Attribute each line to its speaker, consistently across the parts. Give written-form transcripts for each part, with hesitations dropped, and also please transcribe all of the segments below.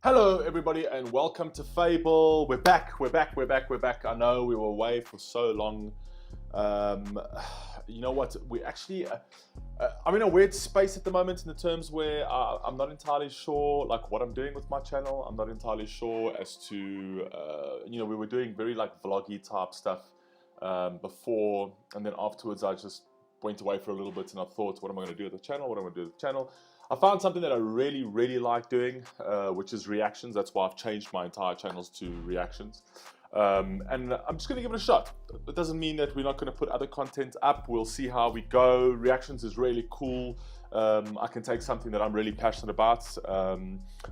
Speaker 1: Hello, everybody, and welcome to Fable. We're back. I know we were away for so long. You know what? We actually, I'm in a weird space at the moment in the terms where I'm not entirely sure, like, what I'm doing with my channel. I'm not entirely sure as to, we were doing very like vloggy type stuff before, and then afterwards I just went away for a little bit, and I thought, what am I going to do with the channel? What am I going to do with the channel? I found something that I really like doing, which is reactions. That's why I've changed my entire channels to reactions. And I'm just going to give it a shot. It doesn't mean that we're not going to put other content up. We'll see how we go. Reactions is really cool. I can take something that I'm really passionate about,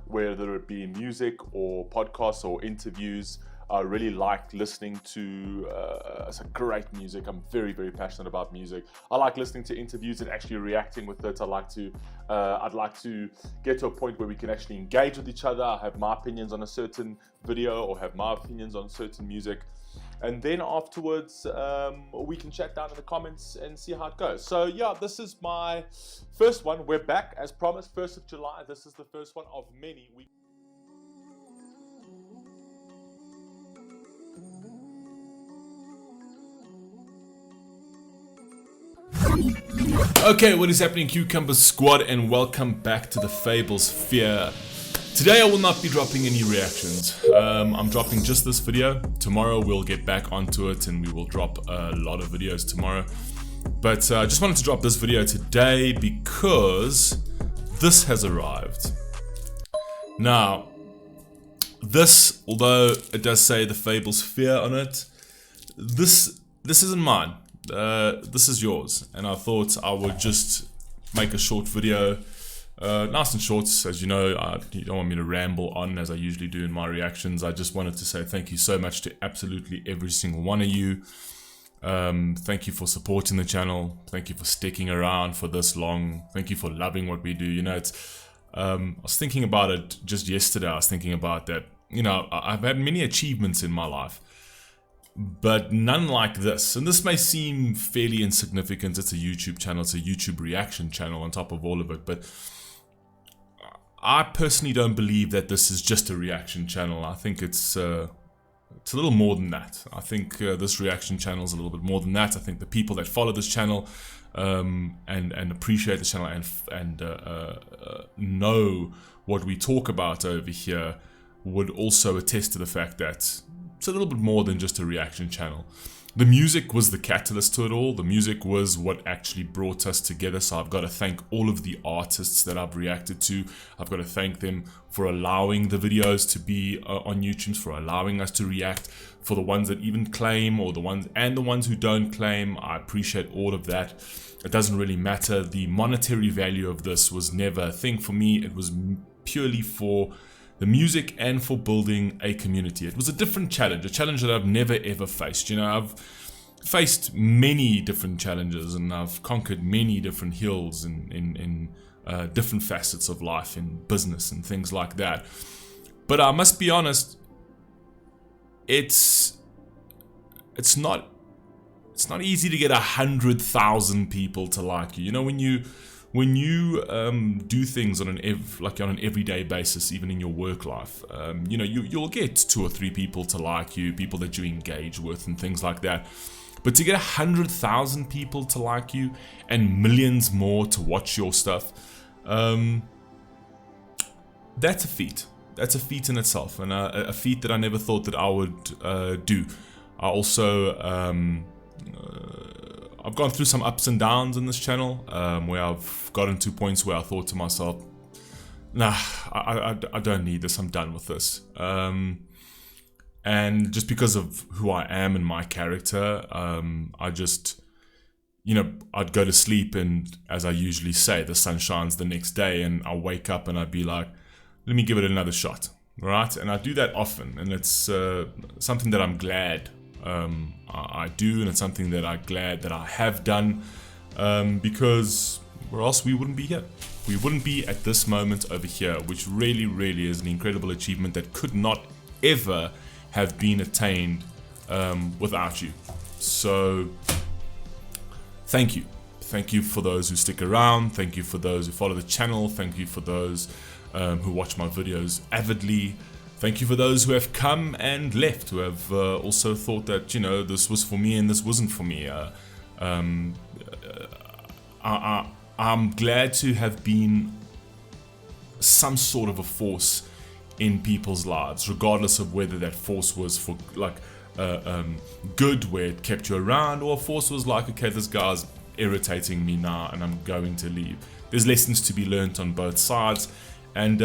Speaker 1: whether it be music or podcasts or interviews. I really like listening to some great music. I'm very passionate about music. I like listening to interviews and actually reacting with it. I'd like to get to a point where we can actually engage with each other. I have my opinions on a certain video or have my opinions on certain music. And then afterwards, we can chat down in the comments and see how it goes. So yeah, this is my first one. We're back as promised, 1st of July. This is the first one of many.
Speaker 2: Okay, what is happening, Cucumber Squad, and welcome back to the Fable Sphere. Today I will not be dropping any reactions. I'm dropping just this video. Tomorrow we'll get back onto it and we will drop a lot of videos tomorrow. But I just wanted to drop this video today because this has arrived. Now, this, although it does say the Fable Sphere on it, this isn't mine. This is yours, and I thought I would just make a short video, nice and short. As you know, you don't want me to ramble on as I usually do in my reactions. I just wanted to say thank you so much to absolutely every single one of you. Thank you for supporting the channel. Thank you for sticking around for this long. Thank you for loving what we do. You know, I was thinking about it just yesterday. I was thinking about that. You know, I've had many achievements in my life, but none like this. And this may seem fairly insignificant. It's a YouTube channel, it's a YouTube reaction channel on top of all of it, but I personally don't believe that this is just a reaction channel. I think it's a little more than that. I think this reaction channel is a little bit more than that. I think the people that follow this channel and appreciate the channel and know what we talk about over here would also attest to the fact that it's a little bit more than just a reaction channel. The music was the catalyst to it all. The music was what actually brought us together. So I've got to thank all of the artists that I've reacted to. I've got to thank them for allowing the videos to be on YouTube, for allowing us to react, for the ones that even claim or the ones who don't claim. I appreciate all of that. It doesn't really matter. The monetary value of this was never a thing for me. It was purely for the music and for building a community. It was a different challenge, a challenge that I've never ever faced. You know, I've faced many different challenges and I've conquered many different hills in different facets of life, in business and things like that. But I must be honest, it's not easy to get 100,000 people to like you. You know, when you do things on an everyday basis, even in your work life, you know, you'll get 2 or 3 people to like you, people that you engage with and things like that. But to get 100,000 people to like you and millions more to watch your stuff, that's a feat. That's a feat in itself, and a feat that I never thought that I would do. I also I've gone through some ups and downs in this channel, where I've gotten to points where I thought to myself, nah, I don't need this, I'm done with this. And just because of who I am and my character, I just, you know, I'd go to sleep and, as I usually say, the sun shines the next day, and I'll wake up and I'd be like, let me give it another shot, right? And I do that often, and it's something that I'm glad I do, and it's something that I'm glad that I have done, because or else we wouldn't be here. We wouldn't be at this moment over here, which really is an incredible achievement that could not ever have been attained without you. So thank you for those who stick around, thank you for those who follow the channel, thank you for those who watch my videos avidly. Thank you for those who have come and left, who have also thought that, you know, this was for me and this wasn't for me. I'm glad to have been some sort of a force in people's lives, regardless of whether that force was for like good, where it kept you around, or a force was like, okay, this guy's irritating me now and I'm going to leave. There's lessons to be learned on both sides, and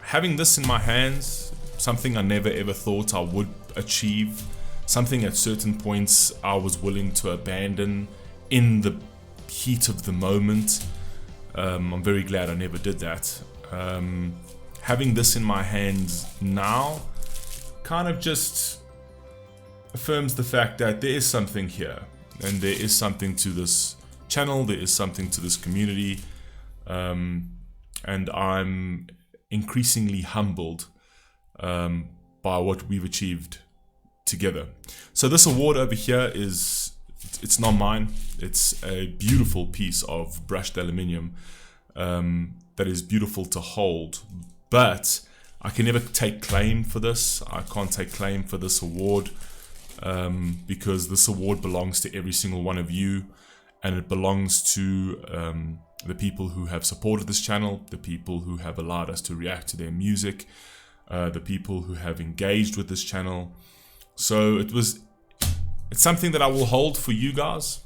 Speaker 2: having this in my hands, something I never ever thought I would achieve, something at certain points I was willing to abandon in the heat of the moment. I'm very glad I never did that. Having this in my hands now kind of just affirms the fact that there is something here, and there is something to this channel, there is something to this community, and I'm increasingly humbled by what we've achieved together. So this award over here it's not mine. It's a beautiful piece of brushed aluminium that is beautiful to hold, but I can never take claim for this. I can't take claim for this award because this award belongs to every single one of you, and it belongs to the people who have supported this channel, the people who have allowed us to react to their music, the people who have engaged with this channel. So it's something that I will hold for you guys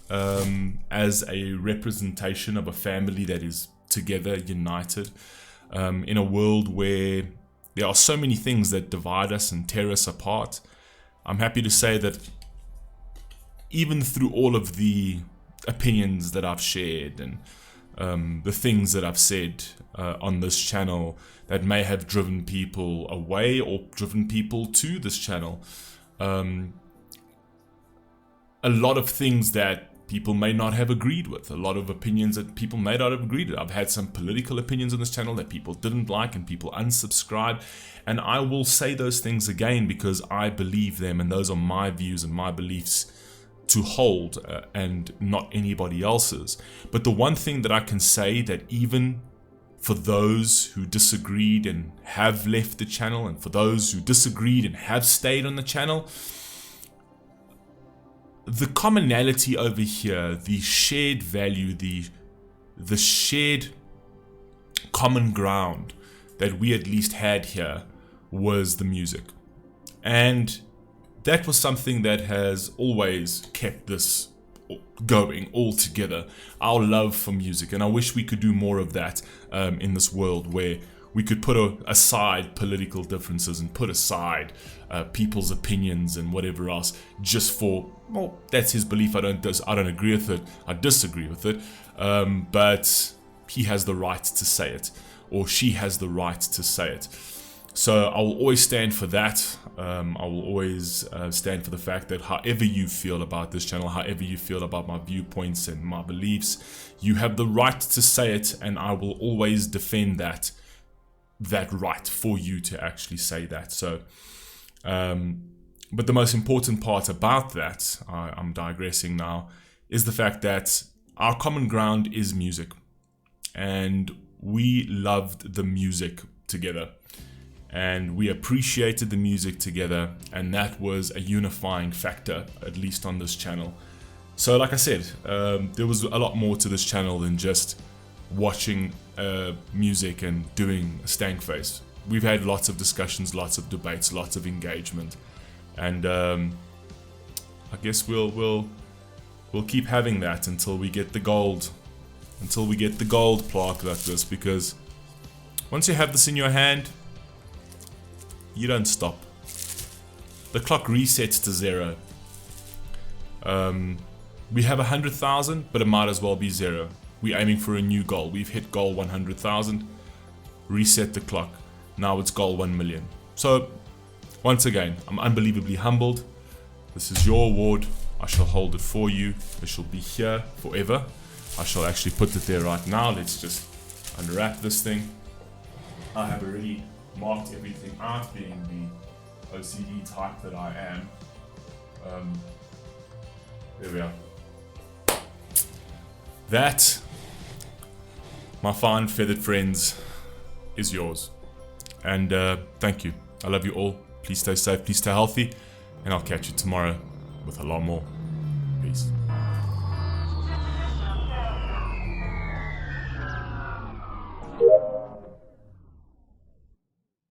Speaker 2: as a representation of a family that is together, united, in a world where there are so many things that divide us and tear us apart. I'm happy to say that even through all of the opinions that I've shared and the things that I've said on this channel that may have driven people away or driven people to this channel, a lot of things that people may not have agreed with, a lot of opinions that people may not have agreed with. I've had some political opinions on this channel that people didn't like and people unsubscribed, and I will say those things again because I believe them, and those are my views and my beliefs to hold, and not anybody else's. But the one thing that I can say, that even for those who disagreed and have left the channel, and for those who disagreed and have stayed on the channel, the commonality over here, the shared value, the shared common ground that we at least had here was the music. And that was something that has always kept this going all together, our love for music. And I wish we could do more of that in this world, where we could put aside political differences and put aside people's opinions and whatever else, just for, well, that's his belief, I don't agree with it, I disagree with it, but he has the right to say it, or she has the right to say it. So I will always stand for that. I will always stand for the fact that however you feel about this channel, however you feel about my viewpoints and my beliefs, you have the right to say it, and I will always defend that right for you to actually say that. So but the most important part about that, I'm digressing now, is the fact that our common ground is music, and we loved the music together, and we appreciated the music together, and that was a unifying factor, at least on this channel. So like I said, there was a lot more to this channel than just watching music and doing a stank face. We've had lots of discussions, lots of debates, lots of engagement, and I guess we'll keep having that until we get the gold, plaque like this, because once you have this in your hand, you don't stop. The clock resets to 0. We have 100,000, but it might as well be 0. We're aiming for a new goal. We've hit goal 100,000. Reset the clock. Now it's goal 1 million. So, once again, I'm unbelievably humbled. This is your award. I shall hold it for you. It shall be here forever. I shall actually put it there right now. Let's just unwrap this thing. I have already marked everything out, being the OCD type that I am. There we are. That my fine feathered friends, is yours. And thank you. I love you all. Please stay safe, please stay healthy, and I'll catch you tomorrow with a lot more. Peace.